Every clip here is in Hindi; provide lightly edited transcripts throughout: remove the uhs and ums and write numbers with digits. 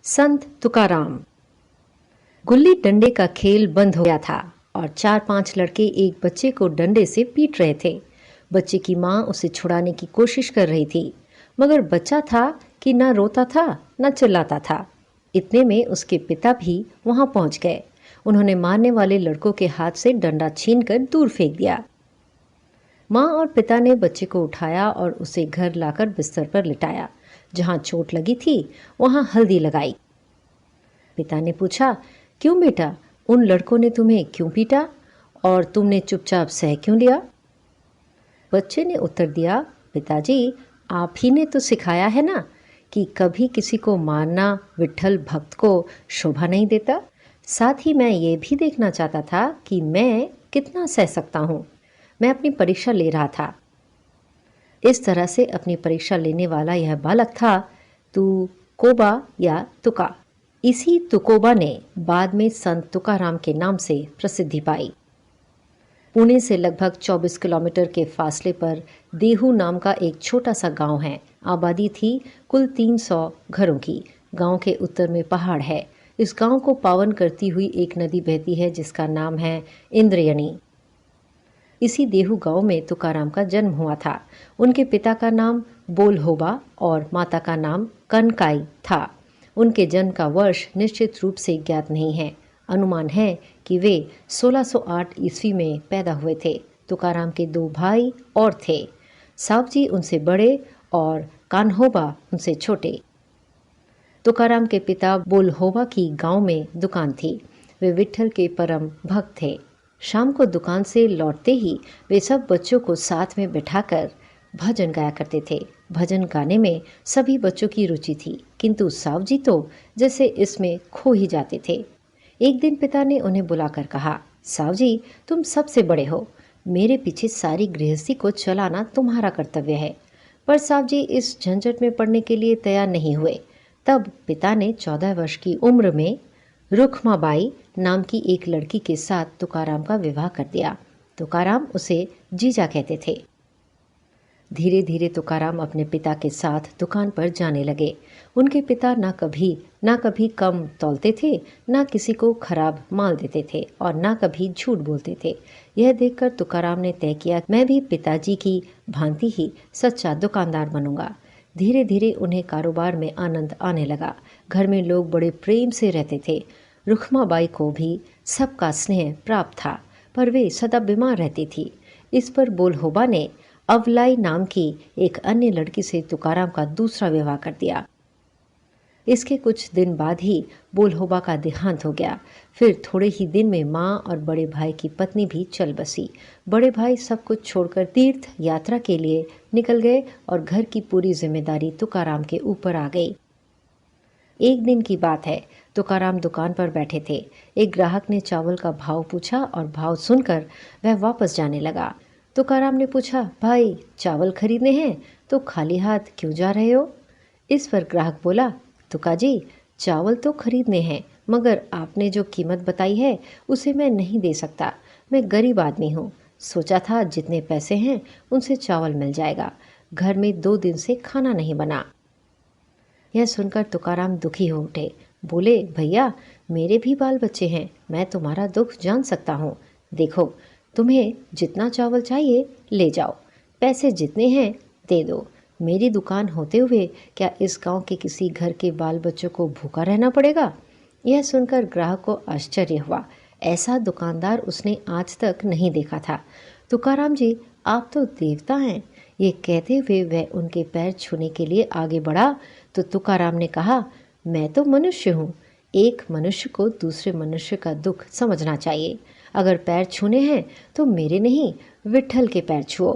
संत तुकाराम। गुल्ली डंडे का खेल बंद हो गया था और 4-5 लड़के एक बच्चे को डंडे से पीट रहे थे। बच्चे की माँ उसे छुड़ाने की कोशिश कर रही थी, मगर बच्चा था कि न रोता था न चिल्लाता था। इतने में उसके पिता भी वहां पहुंच गए। उन्होंने मारने वाले लड़कों के हाथ से डंडा छीनकर दूर फेंक दिया। माँ और पिता ने बच्चे को उठाया और उसे घर लाकर बिस्तर पर लिटाया। जहां चोट लगी थी वहां हल्दी लगाई। पिता ने पूछा, क्यों बेटा, उन लड़कों ने तुम्हें क्यों पीटा और तुमने चुपचाप सह क्यों लिया? बच्चे ने उत्तर दिया, पिताजी, आप ही ने तो सिखाया है ना कि कभी किसी को मारना विट्ठल भक्त को शोभा नहीं देता। साथ ही मैं ये भी देखना चाहता था कि मैं कितना सह सकता हूँ। मैं अपनी परीक्षा ले रहा था। इस तरह से अपनी परीक्षा लेने वाला यह बालक था तू कोबा या तुका। इसी तुकोबा ने बाद में संत तुकाराम के नाम से प्रसिद्धि पाई। पुणे से लगभग 24 किलोमीटर के फासले पर देहू नाम का एक छोटा सा गांव है। आबादी थी कुल 300 घरों की। गांव के उत्तर में पहाड़ है। इस गांव को पावन करती हुई एक नदी बहती है जिसका नाम है इंद्रयणी। इसी देहू गांव में तुकाराम का जन्म हुआ था। उनके पिता का नाम बोलहोबा और माता का नाम कनकाई था। उनके जन्म का वर्ष निश्चित रूप से ज्ञात नहीं है। अनुमान है कि वे 1608 ईस्वी में पैदा हुए थे। तुकाराम के 2 भाई और थे। सावजी उनसे बड़े और कान्होबा उनसे छोटे। तुकाराम के पिता बोलहोबा की गांव में दुकान थी। वे विट्ठल के परम भक्त थे। शाम को दुकान से लौटते ही वे सब बच्चों को साथ में बिठाकर भजन गाया करते थे। भजन गाने में सभी बच्चों की रुचि थी, किंतु सावजी तो जैसे इसमें खो ही जाते थे। एक दिन पिता ने उन्हें बुलाकर कहा, सावजी, तुम सबसे बड़े हो। मेरे पीछे सारी गृहस्थी को चलाना तुम्हारा कर्तव्य है। पर सावजी इस झंझट में पड़ने के लिए तैयार नहीं हुए। तब पिता ने 14 वर्ष की उम्र में रुखमाबाई नाम की एक लड़की के साथ तुकाराम का विवाह कर दिया। तुकाराम उसे जीजा कहते थे। धीरे धीरे तुकाराम अपने पिता के साथ दुकान पर जाने लगे। उनके पिता ना कभी कम तौलते थे, ना किसी को खराब माल देते थे और ना कभी झूठ बोलते थे। यह देखकर तुकाराम ने तय किया, मैं भी पिताजी की भांति ही सच्चा दुकानदार बनूंगा। धीरे धीरे उन्हें कारोबार में आनंद आने लगा। घर में लोग बड़े प्रेम से रहते थे। रुखमाबाई को भी सबका स्नेह प्राप्त था, पर वे सदा बीमार रहती थी। इस पर बोलहोबा ने अवलाई नाम की एक अन्य लड़की से तुकाराम का दूसरा विवाह कर दिया। इसके कुछ दिन बाद ही बोलहोबा का देहांत हो गया। फिर थोड़े ही दिन में माँ और बड़े भाई की पत्नी भी चल बसी। बड़े भाई सब कुछ छोड़कर तीर्थ यात्रा के लिए निकल गए और घर की पूरी जिम्मेदारी तुकाराम के ऊपर आ गई। एक दिन की बात है, तुकाराम दुकान पर बैठे थे। एक ग्राहक ने चावल का भाव पूछा और भाव सुनकर वह वापस जाने लगा। तुकाराम ने पूछा, भाई, चावल खरीदने हैं तो खाली हाथ क्यों जा रहे हो? इस पर ग्राहक बोला, तुकाजी, चावल तो खरीदने हैं, मगर आपने जो कीमत बताई है उसे मैं नहीं दे सकता। मैं गरीब आदमी हूँ। सोचा था जितने पैसे हैं उनसे चावल मिल जाएगा। घर में 2 दिन से खाना नहीं बना। यह सुनकर तुकाराम दुखी हो उठे। बोले, भैया, मेरे भी बाल बच्चे हैं, मैं तुम्हारा दुख जान सकता हूँ। देखो, तुम्हें जितना चावल चाहिए ले जाओ, पैसे जितने हैं दे दो। मेरी दुकान होते हुए क्या इस गांव के किसी घर के बाल बच्चों को भूखा रहना पड़ेगा? यह सुनकर ग्राहक को आश्चर्य हुआ। ऐसा दुकानदार उसने आज तक नहीं देखा था। तुकाराम जी, आप तो देवता हैं। ये कहते हुए वह उनके पैर छूने के लिए आगे बढ़ा तो तुकाराम ने कहा, मैं तो मनुष्य हूँ। एक मनुष्य को दूसरे मनुष्य का दुख समझना चाहिए। अगर पैर छूने हैं तो मेरे नहीं, विट्ठल के पैर छुओ।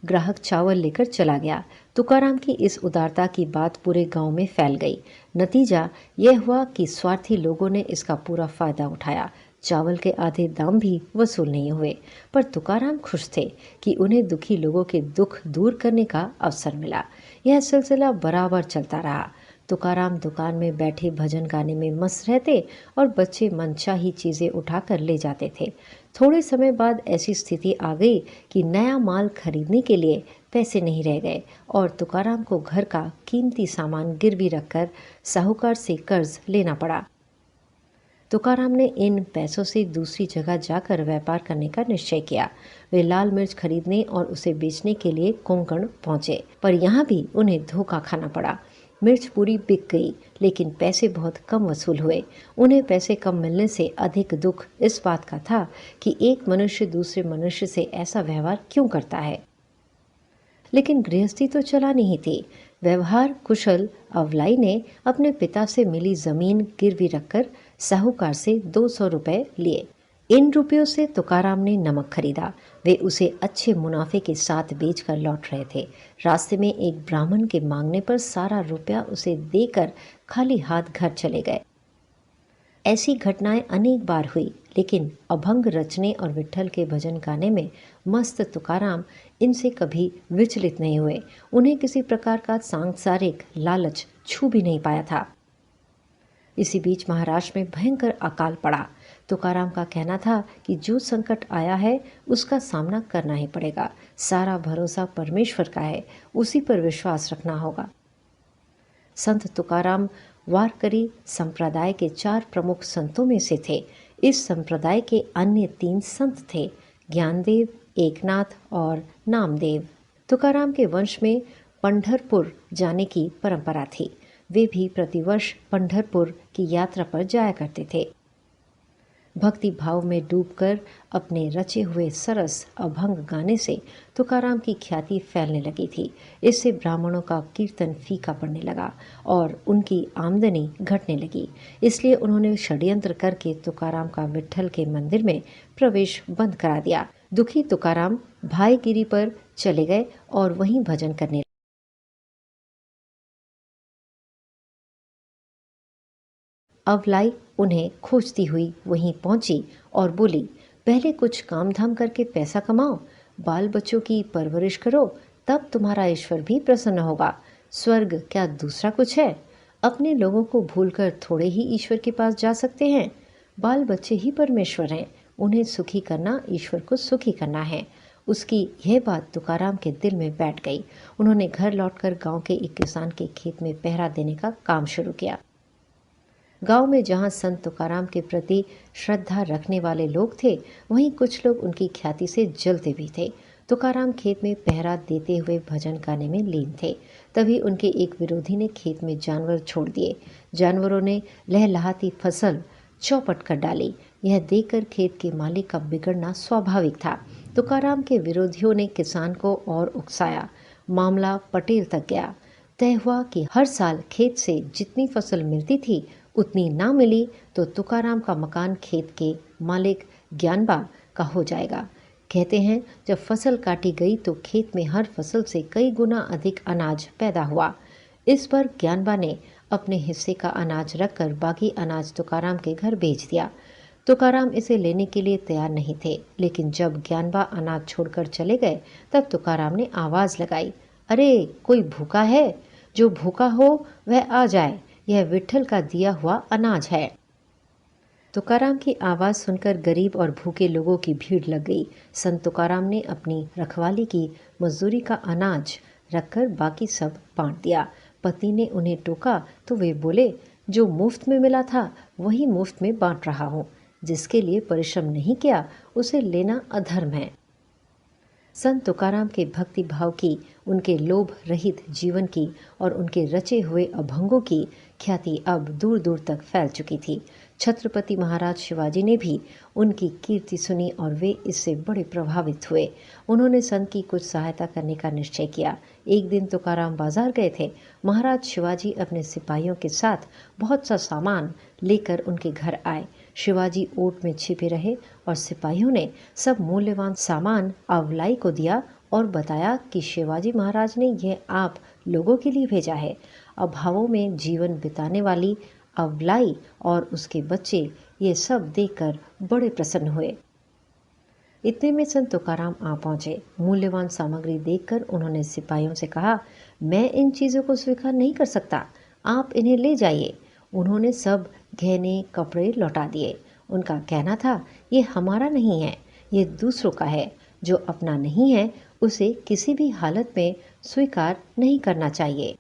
ग्राहक चावल लेकर चला गया। तुकाराम की इस उदारता की बात पूरे गांव में फैल गई। नतीजा यह हुआ कि स्वार्थी लोगों ने इसका पूरा फायदा उठाया। चावल के आधे दाम भी वसूल नहीं हुए, पर तुकाराम खुश थे कि उन्हें दुखी लोगों के दुख दूर करने का अवसर मिला। यह सिलसिला बराबर चलता रहा। तुकाराम दुकान में बैठे भजन गाने में मस्त रहते और बच्चे मनचाही चीज़ें उठाकर ले जाते थे। थोड़े समय बाद ऐसी स्थिति आ गई कि नया माल खरीदने के लिए पैसे नहीं रह गए और तुकाराम को घर का कीमती सामान गिरवी रखकर साहूकार से कर्ज लेना पड़ा। तुकाराम ने इन पैसों से दूसरी जगह जाकर व्यापार करने का निश्चय किया। वे लाल मिर्च खरीदने और उसे बेचने के लिए कोंकण पहुंचे, पर यहाँ भी उन्हें धोखा खाना पड़ा। मिर्च पूरी बिक गई, लेकिन पैसे बहुत कम वसूल हुए। उन्हें पैसे कम मिलने से अधिक दुख इस बात का था कि एक मनुष्य दूसरे मनुष्य से ऐसा व्यवहार क्यों करता है। लेकिन गृहस्थी तो चलानी ही थी। व्यवहार कुशल अवलाई ने अपने पिता से मिली जमीन गिरवी रखकर साहूकार से 200 रुपए लिए। इन रुपयों से तुकाराम ने नमक खरीदा। वे उसे अच्छे मुनाफे के साथ बेचकर लौट रहे थे। रास्ते में एक ब्राह्मण के मांगने पर सारा रुपया उसे देकर खाली हाथ घर चले गए। ऐसी घटनाएं अनेक बार हुई, लेकिन अभंग रचने और विट्ठल के भजन गाने में मस्त तुकाराम इनसे कभी विचलित नहीं हुए। उन्हें किसी प्रकार का सांसारिक लालच छू भी नहीं पाया था। इसी बीच महाराष्ट्र में भयंकर अकाल पड़ा। तुकाराम का कहना था कि जो संकट आया है उसका सामना करना ही पड़ेगा। सारा भरोसा परमेश्वर का है, उसी पर विश्वास रखना होगा। संत तुकाराम वारकरी संप्रदाय के 4 प्रमुख संतों में से थे। इस संप्रदाय के अन्य 3 संत थे, ज्ञानदेव, एकनाथ और नामदेव। तुकाराम के वंश में पंढरपुर जाने की परंपरा थी। वे भी प्रतिवर्ष पंढरपुर की यात्रा पर जाया करते थे। भक्ति भाव में डूबकर अपने रचे हुए सरस अभंग गाने से तुकाराम की ख्याति फैलने लगी थी। इससे ब्राह्मणों का कीर्तन फीका पड़ने लगा और उनकी आमदनी घटने लगी। इसलिए उन्होंने षड्यंत्र करके तुकाराम का विट्ठल के मंदिर में प्रवेश बंद करा दिया। दुखी तुकाराम भाईगिरी पर चले गए और वहीं भजन करने लगे। अवलाई उन्हें खोजती हुई वहीं पहुंची और बोली, पहले कुछ काम धाम करके पैसा कमाओ, बाल बच्चों की परवरिश करो, तब तुम्हारा ईश्वर भी प्रसन्न होगा। स्वर्ग क्या दूसरा कुछ है? अपने लोगों को भूलकर थोड़े ही ईश्वर के पास जा सकते हैं। बाल बच्चे ही परमेश्वर हैं, उन्हें सुखी करना ईश्वर को सुखी करना है। उसकी यह बात तुकाराम के दिल में बैठ गई। उन्होंने घर लौटकर गांव के एक किसान के खेत में पहरा देने का काम शुरू किया। गांव में जहां संत तुकाराम के प्रति श्रद्धा रखने वाले लोग थे, वहीं कुछ लोग उनकी ख्याति से जलते भी थे। तुकाराम खेत में पहरा देते हुए भजन गाने में लीन थे। तभी उनके एक विरोधी ने खेत में जानवर छोड़ दिए। जानवरों ने लहलहाती फसल चौपट कर डाली। यह देखकर खेत के मालिक का बिगड़ना स्वाभाविक था। तुकाराम के विरोधियों ने किसान को और उकसाया। मामला पटेल तक गया। तय हुआ कि हर साल खेत से जितनी फसल मिलती थी उतनी ना मिली तो तुकाराम का मकान खेत के मालिक ज्ञानबा का हो जाएगा। कहते हैं, जब फसल काटी गई तो खेत में हर फसल से कई गुना अधिक अनाज पैदा हुआ। इस पर ज्ञानबा ने अपने हिस्से का अनाज रखकर बाकी अनाज तुकाराम के घर भेज दिया। तुकाराम इसे लेने के लिए तैयार नहीं थे, लेकिन जब ज्ञानबा अनाज छोड़कर चले गए तब तुकाराम ने आवाज लगाई, अरे कोई भूखा है? जो भूखा हो वह आ जाए, यह विट्ठल का दिया हुआ अनाज है। तुकाराम की आवाज़ सुनकर गरीब और भूखे लोगों की भीड़ लग गई। संत तुकाराम ने अपनी रखवाली की मजदूरी का अनाज रखकर बाकी सब बांट दिया। पति ने उन्हें टोका तो वे बोले, जो मुफ्त में मिला था वही मुफ्त में बांट रहा हूँ। जिसके लिए परिश्रम नहीं किया उसे लेना अधर्म है। संत तुकाराम के भक्ति भाव की, उनके लोभ रहित जीवन की और उनके रचे हुए अभंगों की ख्याति अब दूर दूर तक फैल चुकी थी। छत्रपति महाराज शिवाजी ने भी उनकी कीर्ति सुनी और वे इससे बड़े प्रभावित हुए। उन्होंने संत की कुछ सहायता करने का निश्चय किया। एक दिन तुकाराम बाजार गए थे। महाराज शिवाजी अपने सिपाहियों के साथ बहुत सा सामान लेकर उनके घर आए। शिवाजी ओट में छिपे रहे और सिपाहियों ने सब मूल्यवान सामान अवलाई को दिया और बताया कि शिवाजी महाराज ने यह आप लोगों के लिए भेजा है। अभावों में जीवन बिताने वाली अवलाई और उसके बच्चे ये सब देखकर बड़े प्रसन्न हुए। इतने में संत तुकाराम आ पहुंचे। मूल्यवान सामग्री देखकर उन्होंने सिपाहियों से कहा, मैं इन चीज़ों को स्वीकार नहीं कर सकता, आप इन्हें ले जाइए। उन्होंने सब गहने कपड़े लौटा दिए। उनका कहना था, ये हमारा नहीं है, ये दूसरों का है। जो अपना नहीं है उसे किसी भी हालत में स्वीकार नहीं करना चाहिए।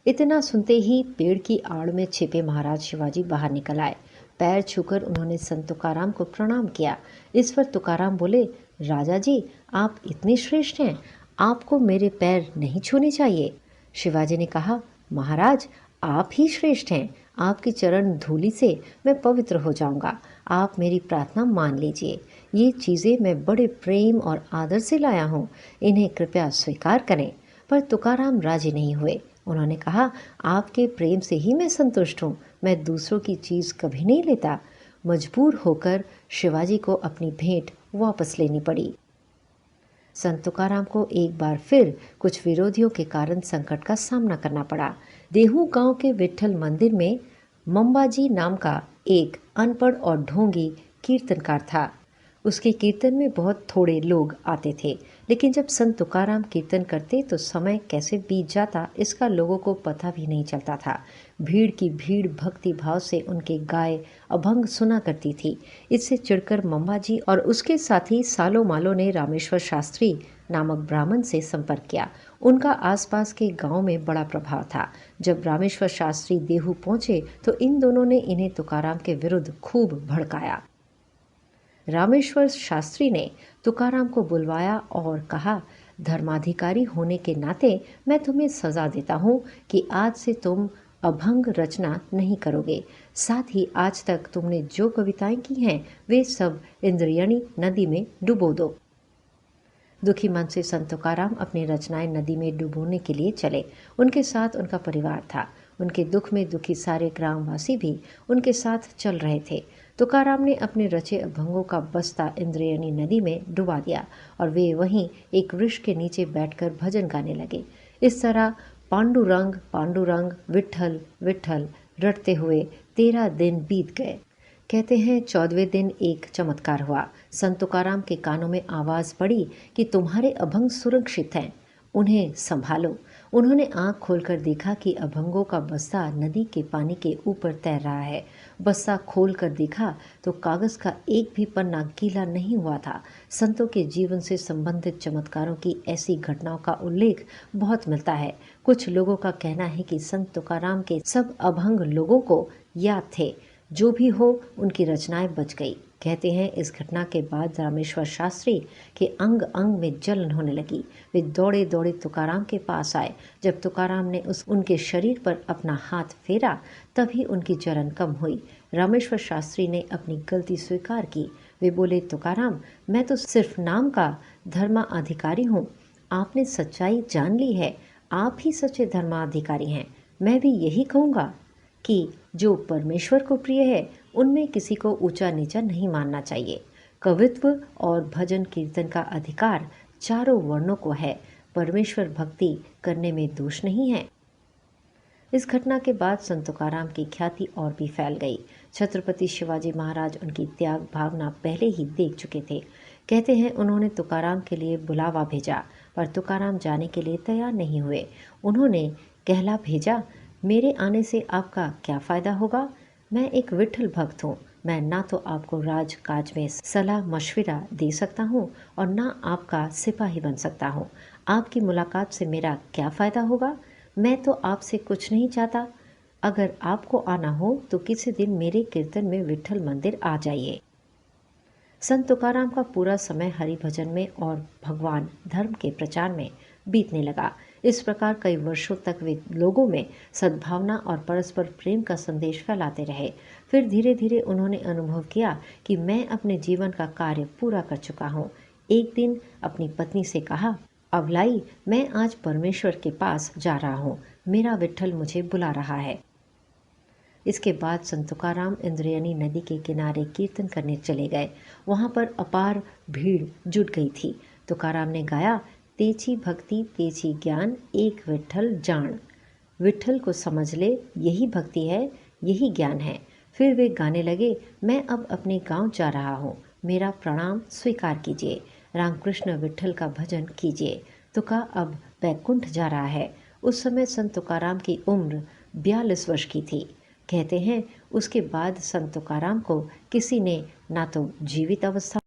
इतना सुनते ही पेड़ की आड़ में छिपे महाराज शिवाजी बाहर निकल आए। पैर छूकर उन्होंने संत तुकाराम को प्रणाम किया। इस पर तुकाराम बोले, राजा जी, आप इतने श्रेष्ठ हैं, आपको मेरे पैर नहीं छूने चाहिए। शिवाजी ने कहा, महाराज, आप ही श्रेष्ठ हैं, आपकी चरण धूलि से मैं पवित्र हो जाऊंगा। आप मेरी प्रार्थना मान लीजिए। ये चीज़ें मैं बड़े प्रेम और आदर से लाया हूँ, इन्हें कृपया स्वीकार करें। पर तुकाराम राजी नहीं हुए। उन्होंने कहा, आपके प्रेम से ही मैं संतुष्ट हूँ, मैं दूसरों की चीज़ कभी नहीं लेता। मजबूर होकर शिवाजी को अपनी भेंट वापस लेनी पड़ी। संत तुकाराम को एक बार फिर कुछ विरोधियों के कारण संकट का सामना करना पड़ा। देहू गांव के विट्ठल मंदिर में मंबाजी नाम का एक अनपढ़ और ढोंगी कीर्तनकार था। उसके कीर्तन में बहुत थोड़े लोग आते थे, लेकिन जब संत तुकाराम कीर्तन करते तो समय कैसे बीत जाता इसका लोगों को पता भी नहीं चलता था। भीड़ की भीड़ भक्ति भाव से उनके गाए अभंग सुना करती थी। इससे चिढ़कर मंबाजी और उसके साथी सालो मालो ने रामेश्वर शास्त्री नामक ब्राह्मण से संपर्क किया। उनका आसपास के गांव में बड़ा प्रभाव था। जब रामेश्वर शास्त्री देहू पहुंचे तो इन दोनों ने इन्हें तुकाराम के विरुद्ध खूब भड़काया। रामेश्वर शास्त्री ने तुकाराम को बुलवाया और कहा, धर्माधिकारी होने के नाते मैं तुम्हें सजा देता हूँ कि आज से तुम अभंग रचना नहीं करोगे। साथ ही आज तक तुमने जो कविताएं की हैं वे सब इंद्रियणी नदी में डुबो दो। दुखी मन से संत तुकाराम अपनी रचनाएं नदी में डुबोने के लिए चले। उनके साथ उनका परिवार था। उनके दुख में दुखी सारे ग्रामवासी भी उनके साथ चल रहे थे। तुकाराम ने अपने रचे अभंगों का बस्ता इंद्रियणी नदी में डुबा दिया और वे वहीं एक वृक्ष के नीचे बैठकर भजन गाने लगे। इस तरह पांडुरंग पांडुरंग विट्ठल विट्ठल रटते हुए 13 दिन बीत गए। कहते हैं 14वें दिन एक चमत्कार हुआ। संत तुकाराम के कानों में आवाज़ पड़ी कि तुम्हारे अभंग सुरक्षित हैं, उन्हें संभालो। उन्होंने आंख खोलकर देखा कि अभंगों का बस्ता नदी के पानी के ऊपर तैर रहा है। बस्ता खोल कर देखा तो कागज़ का एक भी पन्ना गीला नहीं हुआ था। संतों के जीवन से संबंधित चमत्कारों की ऐसी घटनाओं का उल्लेख बहुत मिलता है। कुछ लोगों का कहना है कि संत तुकाराम के सब अभंग लोगों को याद थे। जो भी हो, उनकी रचनाएं बच गई। कहते हैं इस घटना के बाद रामेश्वर शास्त्री के अंग अंग में जलन होने लगी। वे दौड़े दौड़े तुकाराम के पास आए। जब तुकाराम ने उनके शरीर पर अपना हाथ फेरा तभी उनकी जलन कम हुई। रामेश्वर शास्त्री ने अपनी गलती स्वीकार की। वे बोले, तुकाराम, मैं तो सिर्फ नाम का धर्माधिकारी हूँ। आपने सच्चाई जान ली है, आप ही सच्चे धर्माधिकारी हैं। मैं भी यही कहूँगा कि जो परमेश्वर को प्रिय है उनमें किसी को ऊंचा नीचा नहीं मानना चाहिए। कवित्व और भजन कीर्तन का अधिकार चारों वर्णों को है। परमेश्वर भक्ति करने में दोष नहीं है। इस घटना के बाद संत तुकाराम की ख्याति और भी फैल गई। छत्रपति शिवाजी महाराज उनकी त्याग भावना पहले ही देख चुके थे। कहते हैं उन्होंने तुकाराम के लिए बुलावा भेजा, पर तुकाराम जाने के लिए तैयार नहीं हुए। उन्होंने कहला भेजा, मेरे आने से आपका क्या फ़ायदा होगा? मैं एक विट्ठल भक्त हूँ। मैं ना तो आपको राज काज में सलाह मशविरा दे सकता हूँ और ना आपका सिपाही बन सकता हूँ। आपकी मुलाकात से मेरा क्या फ़ायदा होगा? मैं तो आपसे कुछ नहीं चाहता। अगर आपको आना हो तो किसी दिन मेरे कीर्तन में विट्ठल मंदिर आ जाइए। संत तुकाराम का पूरा समय हरि भजन में और भगवान धर्म के प्रचार में बीतने लगा। इस प्रकार कई वर्षों तक वे लोगों में सद्भावना और परस्पर प्रेम का संदेश फैलाते रहे। फिर धीरे धीरे उन्होंने अनुभव किया कि मैं अपने जीवन का कार्य पूरा कर चुका हूँ। एक दिन अपनी पत्नी से कहा, अवलाई, मैं आज परमेश्वर के पास जा रहा हूँ, मेरा विट्ठल मुझे बुला रहा है। इसके बाद संत तुकाराम इंद्रियणी नदी के किनारे कीर्तन करने चले गए। वहाँ पर अपार भीड़ जुट गई थी। तुकाराम ने गाया, तेची भक्ति तेची ज्ञान, एक विट्ठल जान। विट्ठल को समझ ले, यही भक्ति है, यही ज्ञान है। फिर वे गाने लगे, मैं अब अपने गांव जा रहा हूँ, मेरा प्रणाम स्वीकार कीजिए। रामकृष्ण विट्ठल का भजन कीजिए। तुका अब बैकुंठ जा रहा है। उस समय संत तुकाराम की उम्र 42 वर्ष की थी। कहते हैं उसके बाद संत तुकाराम को किसी ने ना तो जीवित अवस्था